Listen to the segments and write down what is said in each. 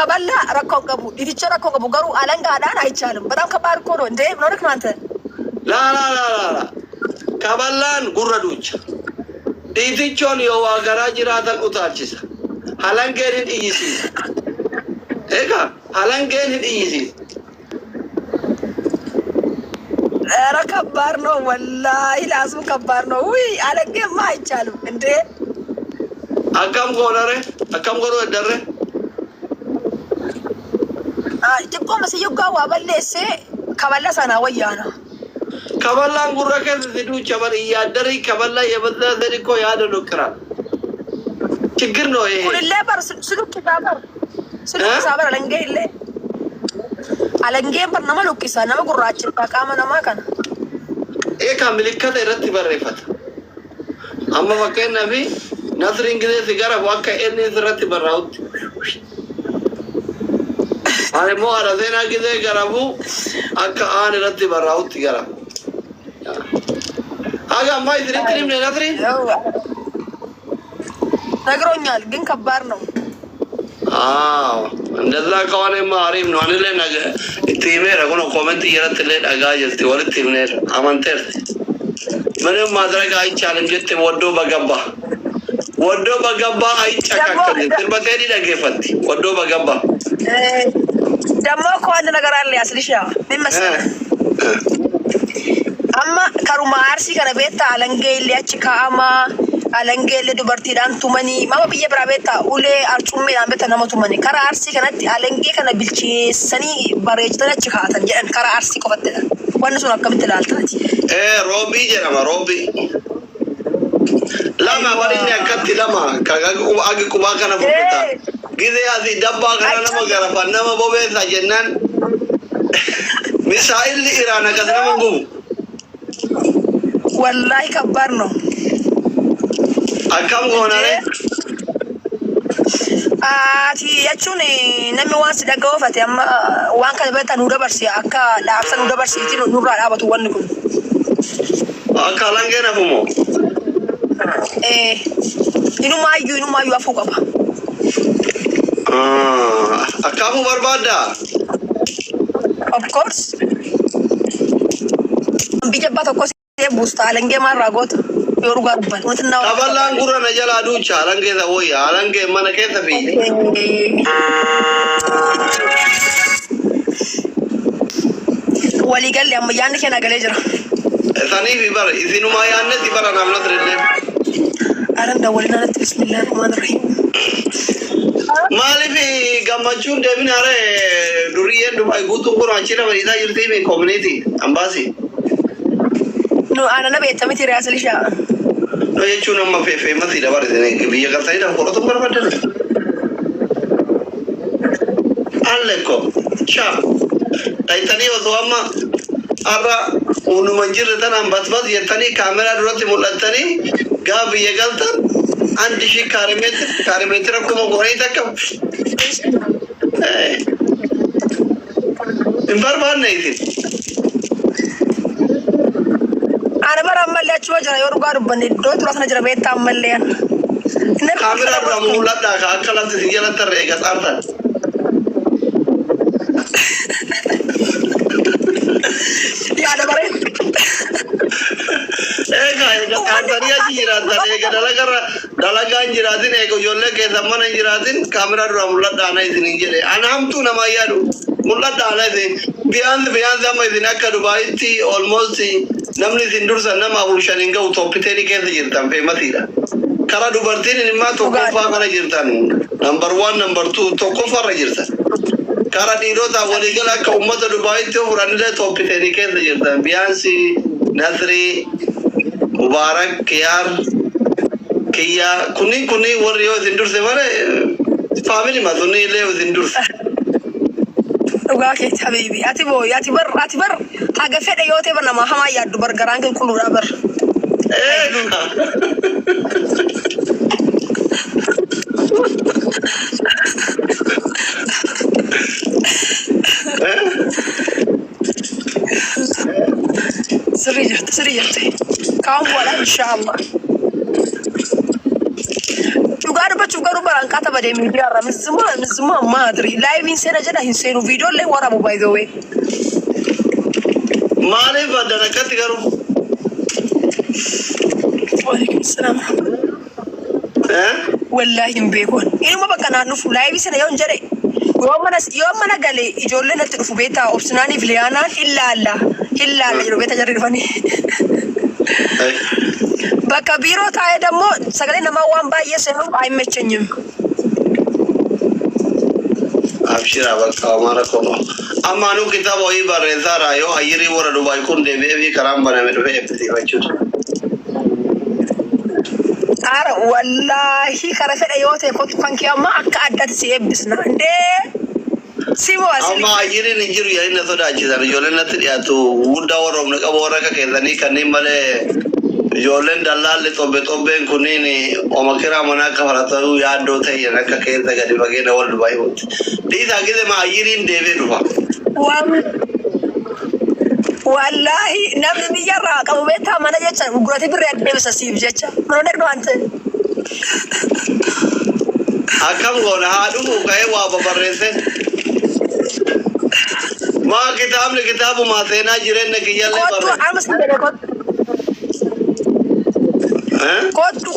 ከበላ ረኮን ገቡ ዲቲቸ ረኮን ገቡ ገሩ አለንጋ አዳን አይቻልም። በጣም ከባድ እኮ ነው እንዴ ምን ሆነክ ነው አንተ? ላ ከበላን ጉረዱች ዲቲቾን የዋገራ ጅራተን ኡታችስ ሀለንጌን ይይሲስ ኤጋ ሀለንጌን ይይሲስ ኧረ ከባድ ነው ወላሂ ላሱ ከባድ ነው። ውይ አለንጌማ አይቻልም እንዴ አካም ጎነረ አካም ጎሮ ደረ ጭቆ መስየው ጋዋ በለሴ ከበላ ሰና ወያና ከበላን ጉረከት ዝዱ ቸበር ያደረ ከበላ የበዛ ዘሪኮ ያደሉ ቅራል ችግር ነው ይሄ ሁሉ ለበር ስሉክ ሳበር አለንጌ በርነማ ሉቂሳ ነማ ጉራችን ታቃመ ነማ ከነ ኤካ ምልክት ይረት ይበረፈት አማ ወከነ ነቢ نظر إنجليزي سيجارة واقع إني زرت براوت. أنا مو أنا زينا كذا جرابو أكا أنا رتي براوت جرابو. أجا ما يدري تريم نظري؟ نقرونيال جن كبارنو. نزلا كوانه ما أريم نوانه له نجا تيمه ركونو كومنتي يرت له أجا جلتي ولا تيمه أمانتر. منو ما درا كاي challenge جت ودو بجابا. ወዶ በገባ አይጨካከል ትርበቴኒ ለገፈት ወዶ በገባ ደሞ ኮን ነገር አለ ያስልሽ ምን መሰለህ አማ ከሩማ አርሲ ከነ ቤታ አለንጌ ሊያች ካማ አለንጌ ለዱበርቲ ዳንቱ መኒ ማማ ብየ ብራቤታ ኡሌ አርጩሜ አንበተ ነመቱ መኒ ከራ አርሲ ከነቲ አለንጌ ከነ ቢልቺ ሰኒ ባሬጅ ተነች ካተን ጀን ከራ አርሲ ቆፈተ ወንሱ አከምት ላልታቲ ሮቢ ጀነማ ሮቢ lama walinya katti lama kagaku agi kubaka na fukita gide azi dabba kana nama garafa nama bobe sa jennan misail li irana kasna mangu wallahi kabbar no akam gonare ati yachuni nami wansi daga wafati amma wanka beta nuda barsi akka la afsa nuda barsi tino nura abatu wannukum akka langena fumo inumayu afu qaba akamu barbada of course bijabba tokko se busta alenge maragot yoru garban wontina abalan gura na jala ducha alange da woy alange mana keta fi wali gal yam yanne kena gale jira sani bi bar izinu ma yanne ti bara namna trede أنا دولنا بسم الله الرحمن الرحيم. مالي في جماعون دبين هره دوريين دبي قطو قرآن شيء نبى إذا يرتي من community أمباسي. No أنا نبي تمتي رأسي ليش؟ No يجون أما في ما تيجي دبار إذا بيجي كارتاي ده كورو تبغى بدل. أنلكو شاب تايتاني وزوما أرا ونو منجر تنا أمباس يرتاني كاميرا دورتي مولتاني قاب يقالتن عندي شيء كاريمتر أكو مغوري تكم إنفرمان نيتي أنا برا ملّي أشوف جرا يورغار بني دو تراث نجرا بيت ملّي كاميرا برامولا دا كلا تسيجلا ترى أرتان يا ده برا Antariya jiraatan ega dalagaan jiraatin ego ijoollee keessa mana jiraatin kaameraa dura mul'ata ana isin jedhe ana hamtuu nama yaadu mul'ata ana isin biyyaansi amma isin akka Dubaayitti almost namni isin dursa nama afur shaniin gahu tooppiteerii keessa jirtan feematiidha. Karaa dubartiin immoo tokkoffaa kana jirtan number 1 number 2 tokkoffaarra jirtan. Karaa dhiirota waliigala akka uummata Dubaayitti furanillee tooppiteerii keessa jirtan biyyaansi Nasrii Mubarak Kiyar Kiya kuni warriyo zindur se mare family ma sunni le zindur uga ke habibi ati bar haga fede yote bana ma hama ya dubar garange kullu bar سريجت كم ولا إن شاء الله. juga dubbachuu garuu baraan qaata badee miidiyaarra misuma maadri laayiviin seena jedha hin seenu viidiyoollee warabu by the way. Maaliif addana akkatti garuu? Waalaikum salaam. Wallahi hin beekon. Inuma bakka naannuuf laayivii seena yoon jedhe yoo mana galee ijoollee natti dhufu beektaa obsinaaniif liyaanaan illaalla jedhu beektaa jarri dhufanii. Bakka biiroo taa'ee dammoo sagalee namaa waan baay'ee seenuuf ayimmechenyim. Abshira bakka mara kono. Amma nu kitaaba wayii barreessaadha yoo hayyirii warra Dubaay kun deebi'ee fi karaan baname dhufee eebbisiifachuudha. Ara wallahi kara fedha yoo ta'e kottu kan kee amma akka addaatti si eebbisna ndee simo asli. Amma hayyiriin hin jiru yaa'in na sodaachisan ijoolleen natti dhiyaatu guddaa warra humna qabu warra akka keessanii kanneen malee ijoolleen dallaalli xobbeen kunniin oma kiraa manaa akka faratuu yaaddoo ta'e akka keessa gadi fageenya wal Dubaay hooti. Dhiisaa gise ma hayyiriin deebi'ee dhufa. Wallahi namni biyyarraa qabu beektaa mana jecha gurgurate birrii adeemsa siif jecha roonee dhuwaante. Akkam goona haa dhufu ka'ee waa babarreesse. Maa kitaabni kitaabuma seenaa jireenya kiyyaallee barreesse. Kottu amma si jedhe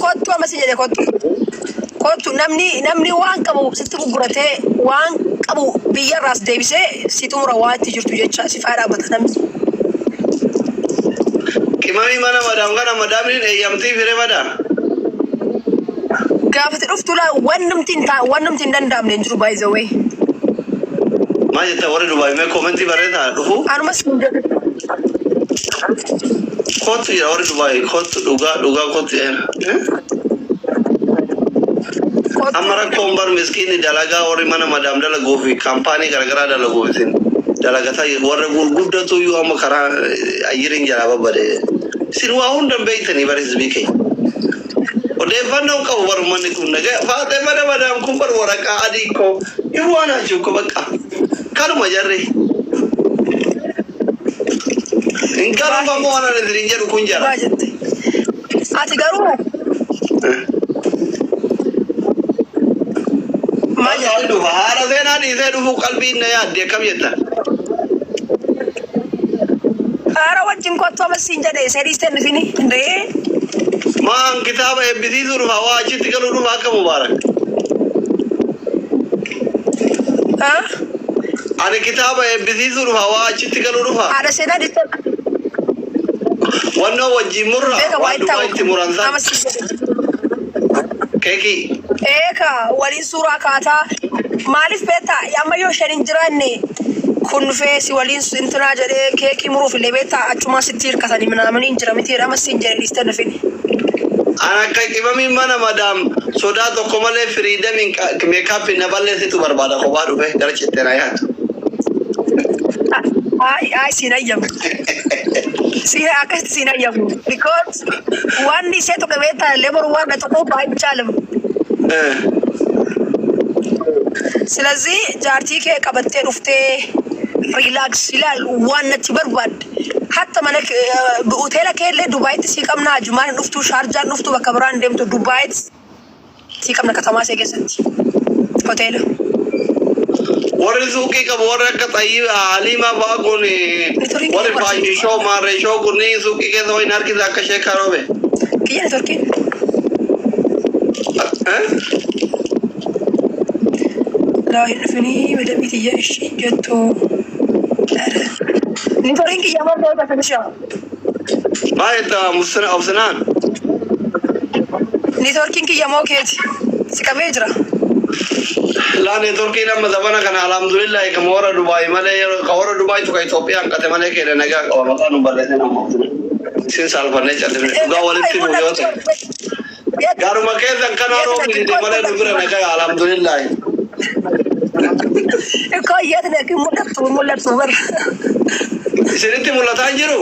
kottu amma si jedhe kottu namni waan qabu sitti gurguratee waan qabu biyyarraas deebisee si xumura waan itti jirtu jecha si faa dhaabbata namni. Kimami mana madamni eeyyamtii firee madaa. Gaafate dhuftu la wannumti hin danda'amne hin jiru by the way. Maal jetta warri Dubaay mee koomentii barreessaa dhufu? Anumas hin jedhu. Kottu jira warri Dubaay kottu dhugaa kottu amma rakkoon bar miskiini dalagaa warri mana madaam dalaguu fi kaampaanii garagaraa dalaguu isin dalagataa warra gurguddatu iyyuu amma karaa ayyiriin jalaa babbade. Sin waa hundan beektanii barees biikee. Odeeffannoo qabu barummanni kun nagaa faatee madaam kun bar waraqaa adii koo ifu waan hajuu ko bakka kanuma jarri. Hin kanuunfamoo waan ani isin jedhu kun jara. Ati garuu maal dhufa haala seenaa dhiisee dhufu qalbiin na yaadde akkam jetta. Ara wajjin kottu amma siin jedhe seeriisten dhufini ndee. Maan kitaaba eebbisiisuu dhufa waa achitti galuu dhufa akka Mubaarak. Ani kitaaba eebbisiisuu dhufa waa achitti galuu dhufa. Haadha seenaa dhiisee. Wannoo wajjin murra waan dhufa itti muransaa. Keekii. Eeka waliin suuraa kaataa maaliif beektaa amma yoo isheen hin jiraanne kun feesi waliin intinaa jedhee keekii muruuf illee beektaa achumaa sitti hirkatanii minaamanii hin jira miti amma siin jedhe dhiiste dhufini. Ana akka qibamii mana madaam sodaa tokko malee firiidamiin meekaappii na balleessitu barbaada kophaa dhufe gara cittee na yaadu. Ay siin ayyamu. Akkasitti siin ayyamu because wanni ishee tokko beektaa illee boru waan na tokko baay'ee jaalamu. ስለዚህ ጃርቲ ከቀበቴ ዱፍቴ ሪላክስ ይላል ዋናት በርባድ hatta mana hoteela keelle Dubaaytti siqamna Jumaan dhuftu Sharjaan dhuftu bakka biraan deemtu Dubaaytti siqamna katamaa see keessatti hoteela. Warri suuqii qabu warri akka Xayyii Haliimaa fa'aa kun warri faayishoo maarreeshoo kunniin suuqii keessa wayin harkisa akka ishee karoobe. Kiyya neetworkiin. Laahin dhufanii madabbiitti ishee jettu. Neetworkiin kiyya maal ta'e kan Baay'ee obsinaan. Neetworkiin kiyya moo keeti si qabee jira. Laa neetworkiin amma zabana kana alhamdulillah kan warra Dubaay malee kan warra Dubaay tuka Itoophiyaan qate malee keenya nagaa qaba maqaan nu balleessan amma sin salphannee callee dhugaa walitti nu yoo ta'e. Garuma keessan kana roobni de malee nu bira nagaa alhamdulillah. Iko yetne ki mul'atu bar. Isinitti mul'ataa hin jiru?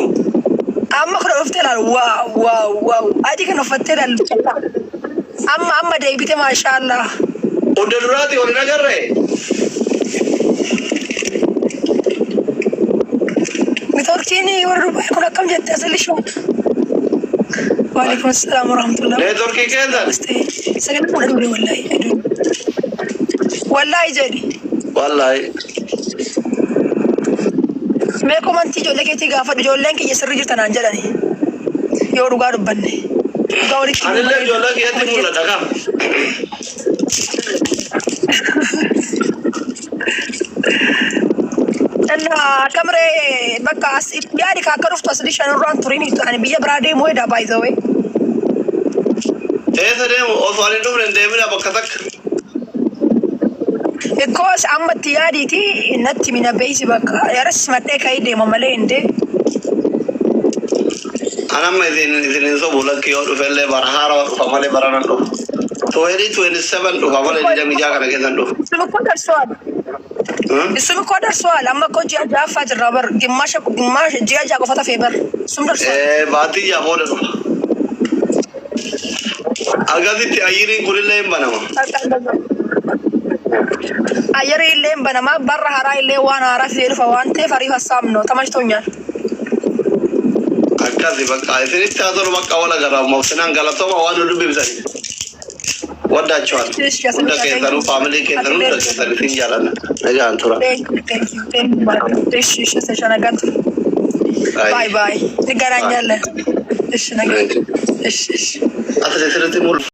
Amma kana dhuftee laal waaw adii kana uffattee laal amma deebite maashaallah. Odda duraati wal nagarre. Neetworkiin warra Dubaay kun akkam jettee asirri shuu. وعليكم السلام ورحمة الله. لا تركي كذا. سكن مولد والله. والله جدي. والله. ما كمان تيجي لك تيجي أفضل جولين كي يسرج تنانجلني. يورو قارب بني. قارب. أنا لا جولك يا تقول لك كم. أنا كاميرا بقى يعني كاكروف تصلي شنو ران تريني يعني بيجي برادي مويدا باي ذا واي. إيه سلام أصلا إنتم رندمنا بكتك. Because amma tiyadi ti natti mina beisi baka yaras mate kai de mamalende. أنا ما إذن إنسو بقولك كيو رفله برهارا فمالي برانو. 27 فمالي جامي جاكا كذا. سمو كودر سؤال. سمو كودر سؤال أما كوجي أجافة الرابر جماشة جيا جاكو فتا فيبر. سمو سؤال. إيه باتي يا مولد. أغادي تأييري كوريلا يمبناما. أيري اللي يمبناما برا هراي اللي وانا عارف يرفع وانتي فريها سامنو تماش تونيا. أكاسي بقى إذن تأذر بقى ولا غرام موسنا غلطوا ما وانو لبي بزاي. ودا چوال. ودا كيسانو فاميلي كيسانو ودا كيسانو سينجالانا. نجا أنتورا. Thank you. إيش سيشانا قط. باي. نقرأ نجلا. إيش نقول. إيش. أصل سيرتي مول.